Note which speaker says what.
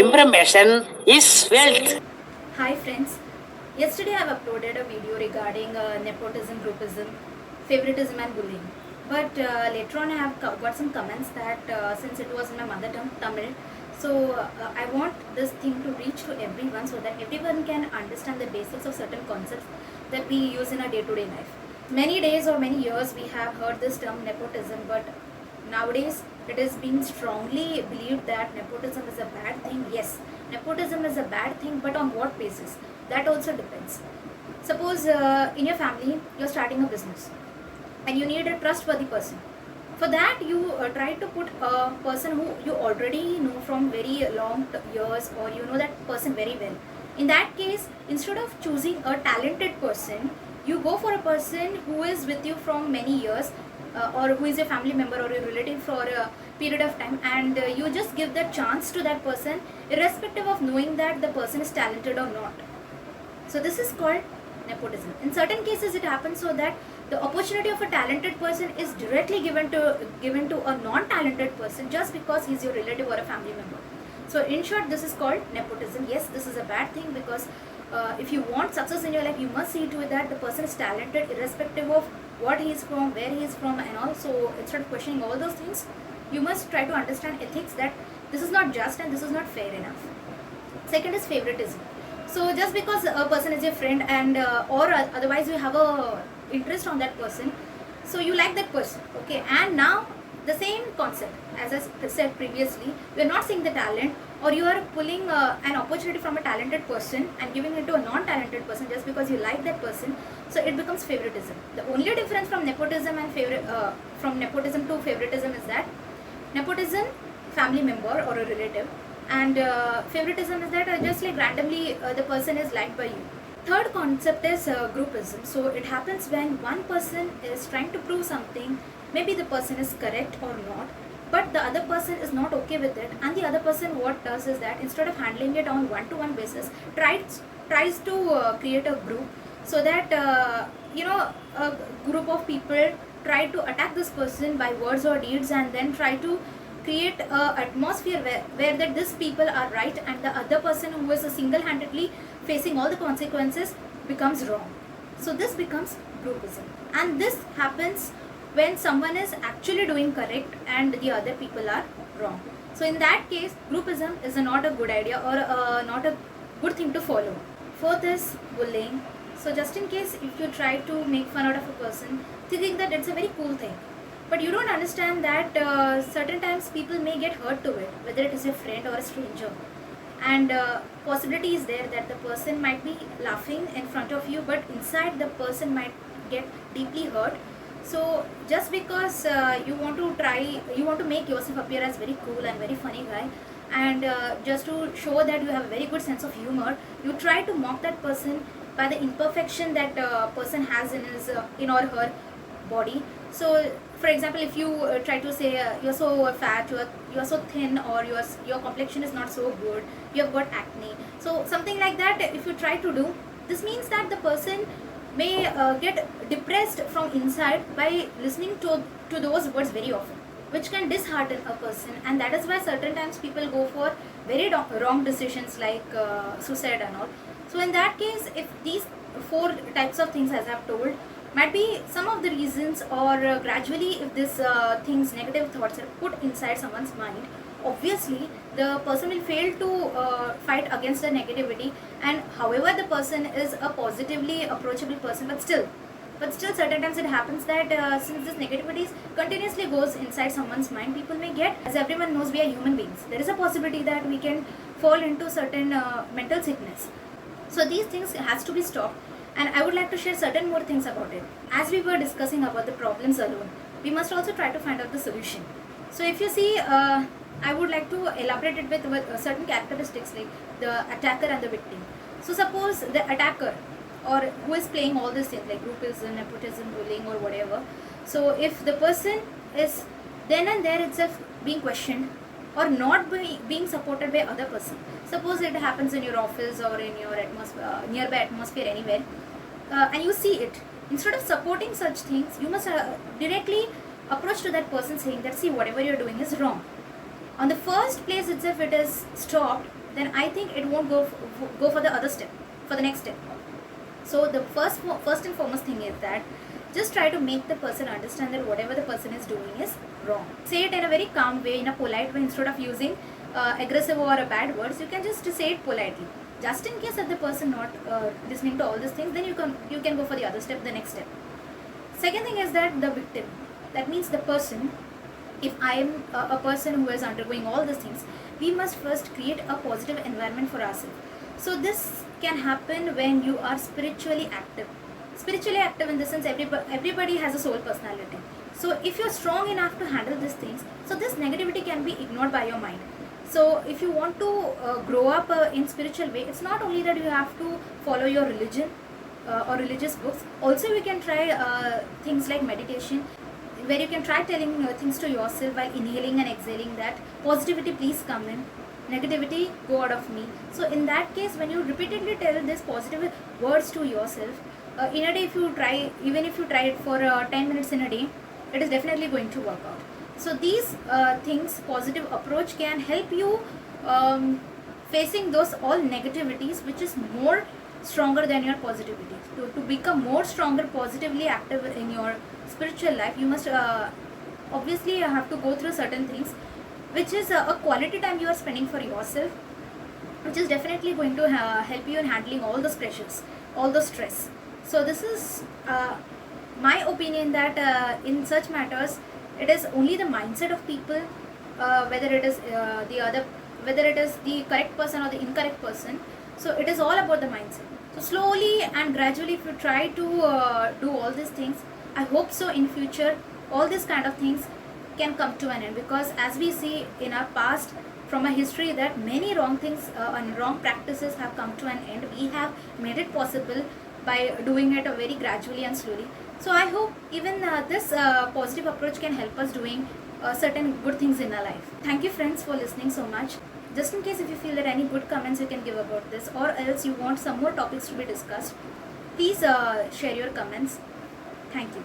Speaker 1: information is wealth.
Speaker 2: Hi friends, yesterday I have uploaded a video regarding nepotism, groupism, favoritism and bullying. But later on I have got some comments that since it was in my mother tongue, Tamil, so I want this thing to reach to everyone so that everyone can understand the basics of certain concepts that we use in our day-to-day life. Many days or many years we have heard this term nepotism, but nowadays it is being strongly believed that nepotism is a bad thing. Yes, nepotism is a bad thing, but on what basis? That also depends. Suppose in your family you're starting a business and you need a trustworthy person. For that you try to put a person who you already know from very long years, or you know that person very well. In that case, instead of choosing a talented person, you go for a person who is with you from many years, or who is a family member or a relative for a period of time, and you just give that chance to that person irrespective of knowing that the person is talented or not. So this is called nepotism. In certain cases it happens so that the opportunity of a talented person is directly given to a non-talented person just because he's your relative or a family member. So in short, this is called nepotism. Yes, this is a bad thing because if you want success in your life, you must see to it that the person is talented irrespective of what he is from, where he is from, and also instead of questioning all those things, you must try to understand ethics, that this is not just and this is not fair enough. Second is favoritism. So just because a person is your friend and or otherwise you have a interest on that person, so you like that person, okay, and now the same concept as I said previously, you are not seeing the talent, or you are pulling an opportunity from a talented person and giving it to a non-talented person just because you like that person. So it becomes favoritism. The only difference from nepotism and from nepotism to favoritism is that nepotism, family member or a relative, and favoritism is that just like randomly the person is liked by you. Third concept is groupism. So it happens when one person is trying to prove something, maybe the person is correct or not, but the other person is not okay with it, and the other person what does is that instead of handling it on one-to-one basis, tries to create a group, so that a group of people try to attack this person by words or deeds, and then try to create a atmosphere where that these people are right and the other person who is single-handedly facing all the consequences becomes wrong. So this becomes groupism, and this happens when someone is actually doing correct and the other people are wrong. So in that case, groupism is not a good idea or not a good thing to follow. Fourth is bullying. So just in case if you try to make fun out of a person thinking that it's a very cool thing, but you don't understand that certain times people may get hurt to it, whether it is your friend or a stranger, and possibility is there that the person might be laughing in front of you, but inside the person might get deeply hurt. So just because you want to make yourself appear as very cool and very funny guy, and just to show that you have a very good sense of humor, you try to mock that person by the imperfection that person has in his in or her body. So for example, if you try to say you're so fat, you're so thin, or your complexion is not so good, you have got acne, so something like that, if you try to do, this means that the person may get depressed from inside by listening to those words very often, which can dishearten a person, and that is why certain times people go for very wrong decisions like suicide and all. So in that case, if these four types of things as I have told might be some of the reasons, or gradually if these things, negative thoughts are put inside someone's mind, obviously the person will fail to fight against the negativity, and however the person is a positively approachable person, but still certain times it happens that since this negativity continuously goes inside someone's mind, people may get, as everyone knows, we are human beings, there is a possibility that we can fall into certain mental sickness. So these things has to be stopped, and I would like to share certain more things about it. As we were discussing about the problems alone, we must also try to find out the solution. So if you see, I would like to elaborate it with certain characteristics like the attacker and the victim. So suppose the attacker, or who is playing all these things like groupism, nepotism, bullying or whatever, so if the person is then and there itself being questioned or not being supported by other person, suppose it happens in your office or in your nearby atmosphere anywhere, and you see it, instead of supporting such things, you must directly approach to that person saying that, see, whatever you're doing is wrong. On the first place itself it is stopped, then I think it won't go for the other step, for the next step. So the first and foremost thing is that just try to make the person understand that whatever the person is doing is wrong. Say it in a very calm way, in a polite way, instead of using aggressive or bad words. You can just say it politely. Just in case that the person not listening to all these things, then you can go for the other step, the next step. Second thing is that the victim, that means the person. If I am a person who is undergoing all these things, we must first create a positive environment for ourselves. So this can happen when you are spiritually active. Spiritually active in the sense everybody has a soul personality. So if you're strong enough to handle these things, so this negativity can be ignored by your mind. So if you want to grow up in spiritual way, it's not only that you have to follow your religion or religious books. Also you can try things like meditation, where you can try telling things to yourself while inhaling and exhaling that positivity please come in, negativity go out of me. So in that case, when you repeatedly tell this positive words to yourself, in a day, if you try, even if you try it for 10 minutes in a day, it is definitely going to work out. So these things, positive approach can help you facing those all negativities, which is more stronger than your positivity. To become more stronger, positively active in your spiritual life, you must obviously have to go through certain things, which is a quality time you are spending for yourself, which is definitely going to help you in handling all those pressures, all the stress. So this is my opinion that in such matters, it is only the mindset of people, whether it is whether it is the correct person or the incorrect person. So it is all about the mindset. So slowly and gradually, if you try to do all these things, I hope so in future all these kind of things can come to an end, because as we see in our past from our history that many wrong things and wrong practices have come to an end. We have made it possible by doing it very gradually and slowly. So I hope even this positive approach can help us doing certain good things in our life. Thank you friends for listening so much. Just in case if you feel that any good comments you can give about this, or else you want some more topics to be discussed, please share your comments. Thank you.